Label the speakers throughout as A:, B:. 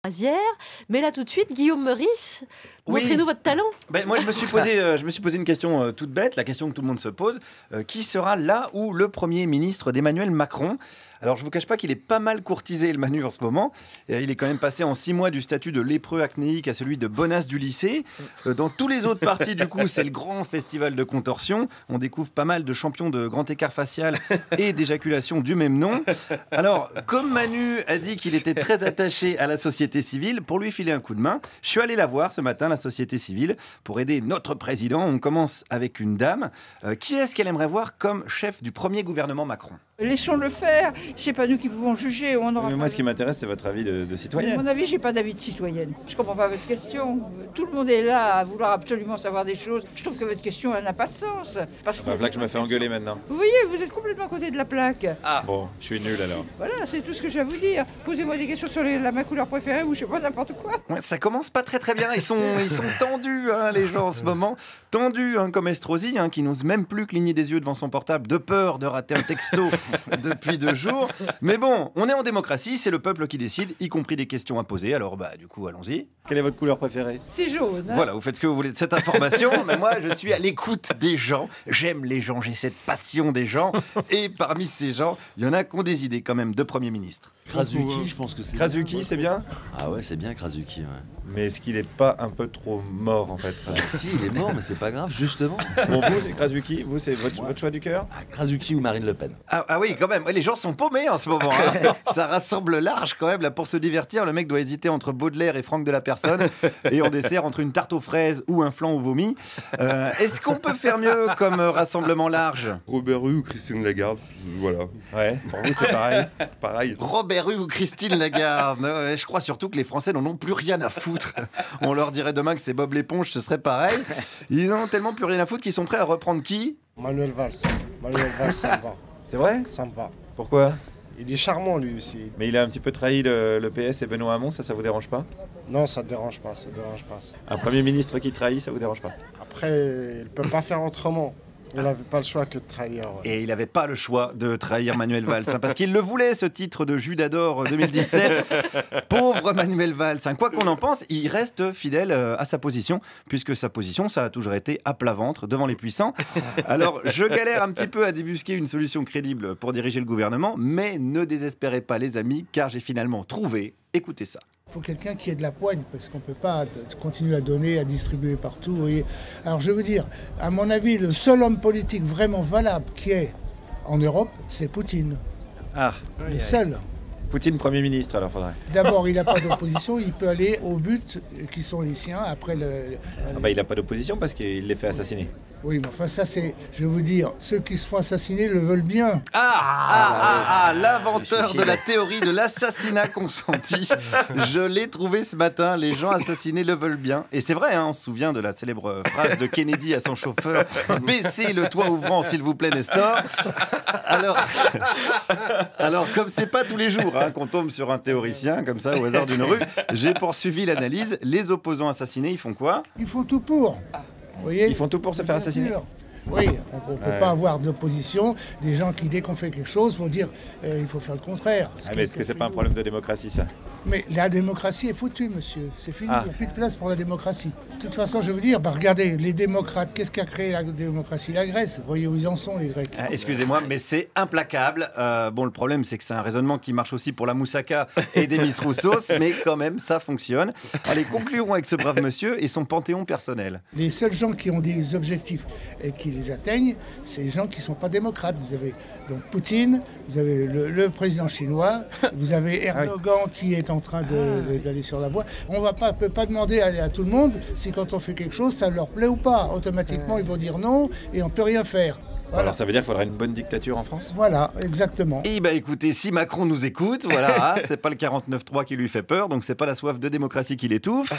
A: Hier, mais là tout de suite, Guillaume Meurice, montrez-nous votre talent.
B: Moi, je me suis posé une question toute bête, la question que tout le monde se pose. Qui sera là où le Premier ministre d'Emmanuel Macron? Alors, je ne vous cache pas qu'il est pas mal courtisé, le Manu, en ce moment. Il est quand même passé en 6 mois du statut de lépreux acnéique à celui de bonasse du lycée. Dans tous les autres partis, du coup, c'est le grand festival de contorsion. On découvre pas mal de champions de grand écart facial et d'éjaculation du même nom. Alors, comme Manu a dit qu'il était très attaché à la société civile, pour lui filer un coup de main, je suis allé la voir ce matin, la société civile, pour aider notre président. On commence avec une dame. Qui est-ce qu'elle aimerait voir comme chef du premier gouvernement Macron?
C: Laissons-le faire, c'est pas nous qui pouvons juger.
B: Moi, ce qui m'intéresse, c'est votre avis de citoyenne.
C: À mon avis, j'ai pas d'avis de citoyenne. Je comprends pas votre question. Tout le monde est là à vouloir absolument savoir des choses. Je trouve que votre question, elle n'a pas de sens. Parce que
B: Là que je me fais engueuler maintenant.
C: vous voyez, vous êtes complètement à côté de la plaque.
B: Ah bon, je suis nul alors.
C: Voilà, c'est tout ce que j'ai à vous dire. Posez-moi des questions sur ma couleur préférée ou je sais pas, n'importe quoi.
B: Ouais, ça commence pas très bien. Ils sont tendus, les gens en ce moment. Tendus, comme Estrosi, qui n'ose même plus cligner des yeux devant son portable de peur de rater un texto depuis 2 jours. Mais bon, on est en démocratie, c'est le peuple qui décide, y compris des questions à poser. Alors du coup, allons-y. Quelle est votre couleur préférée?
C: C'est jaune.
B: Voilà, vous faites ce que vous voulez de cette information. Mais moi, je suis à l'écoute des gens. J'aime les gens, j'ai cette passion des gens. Et parmi ces gens, il y en a qui ont des idées quand même de Premier ministre.
D: Krasuki, je pense que c'est.
B: Krasuki, c'est bien?
D: Ah ouais, c'est bien Krasuki. Ouais.
B: Mais est-ce qu'il n'est pas un peu trop mort en fait?
D: Si, il est mort, mais c'est pas grave, justement.
B: Pour vous, c'est Krasuki? Vous, c'est votre choix du cœur?
D: Krasuki ou Marine Le Pen.
B: Ah oui, quand même. Les gens sont paumés en ce moment. Ça rassemble large quand même. Là, pour se divertir, le mec doit hésiter entre Baudelaire et Franck de la Personne. Et en dessert, entre une tarte aux fraises ou un flan au vomi. Est-ce qu'on peut faire mieux comme rassemblement large?
E: Robert Hue ou Christine Lagarde, voilà.
B: Ouais, pour vous, c'est pareil.
E: Pareil.
B: Robert Hue ou Christine Lagarde. Je crois surtout que les Français n'en ont plus rien à foutre. On leur dirait demain que c'est Bob l'éponge, ce serait pareil. Ils en ont tellement plus rien à foutre qu'ils sont prêts à reprendre qui?
F: Manuel Valls. Manuel Valls, ça me va.
B: C'est vrai?
F: Ça me va.
B: Pourquoi?
F: Il est charmant lui aussi.
B: Mais il a un petit peu trahi le PS et Benoît Hamon, ça vous dérange pas?
F: Non, ça ne dérange pas, ça dérange pas.
B: Un Premier ministre qui trahit, ça vous dérange pas?
F: Après, il ne peut pas faire autrement. Il n'avait pas le choix que de trahir. Ouais.
B: Et il n'avait pas le choix de trahir Manuel Valls, parce qu'il le voulait, ce titre de Judas d'or 2017. Pauvre Manuel Valls. Quoi qu'on en pense, il reste fidèle à sa position, puisque sa position, ça a toujours été à plat ventre devant les puissants. Alors, je galère un petit peu à débusquer une solution crédible pour diriger le gouvernement, mais ne désespérez pas les amis, car j'ai finalement trouvé, écoutez ça.
G: Il faut quelqu'un qui ait de la poigne, parce qu'on ne peut pas continuer à donner, à distribuer partout. Vous voyez. Alors je veux dire, à mon avis, le seul homme politique vraiment valable qui est en Europe, c'est Poutine.
B: Ah,
G: le seul.
B: Poutine Premier ministre, alors faudrait.
G: D'abord, il n'a pas d'opposition, il peut aller au but qui sont les siens. Après,
B: il n'a pas d'opposition parce qu'il les fait assassiner.
G: Oui, mais enfin ça c'est, je vais vous dire, ceux qui se font assassiner le veulent bien.
B: L'inventeur de la théorie de l'assassinat consenti. Je l'ai trouvé ce matin, les gens assassinés le veulent bien. Et c'est vrai, on se souvient de la célèbre phrase de Kennedy à son chauffeur, baissez le toit ouvrant s'il vous plaît Nestor. Alors comme c'est pas tous les jours qu'on tombe sur un théoricien comme ça au hasard d'une rue, j'ai poursuivi l'analyse. Les opposants assassinés, ils font quoi?
G: Ils font tout pour. Vous voyez,
B: ils font tout pour se faire assassiner.
G: Oui, on ne peut pas avoir d'opposition. Des gens qui, dès qu'on fait quelque chose, vont dire il faut faire le contraire.
B: Mais est-ce que c'est pas un problème de démocratie, ça?
G: Mais la démocratie est foutue, monsieur. C'est fini, il n'y a plus de place pour la démocratie. De toute façon, je veux dire, regardez, les démocrates, qu'est-ce qui a créé la démocratie? La Grèce. Vous voyez où ils en sont, les Grecs.
B: Excusez-moi, mais c'est implacable. Le problème, c'est que c'est un raisonnement qui marche aussi pour la moussaka et Demis Roussos, mais quand même, ça fonctionne. Allez, conclurons avec ce brave monsieur et son panthéon personnel.
G: Les seuls gens qui ont des objectifs et qui les atteignent, c'est les gens qui ne sont pas démocrates. Vous avez donc Poutine, vous avez le président chinois, vous avez Erdogan qui est en train d'aller sur la voie. On ne peut pas demander à tout le monde si quand on fait quelque chose, ça leur plaît ou pas. Automatiquement, ils vont dire non et on ne peut rien faire. Voilà.
B: Alors ça veut dire qu'il faudrait une bonne dictature en France?
G: Voilà, exactement.
B: Et écoutez, si Macron nous écoute, voilà, c'est pas le 49-3 qui lui fait peur, donc c'est pas la soif de démocratie qui l'étouffe.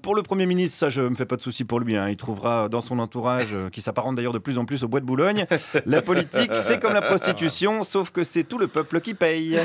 B: Pour le Premier ministre, ça je me fais pas de soucis pour lui, il trouvera dans son entourage, qui s'apparente d'ailleurs de plus en plus au Bois de Boulogne, la politique c'est comme la prostitution, sauf que c'est tout le peuple qui paye.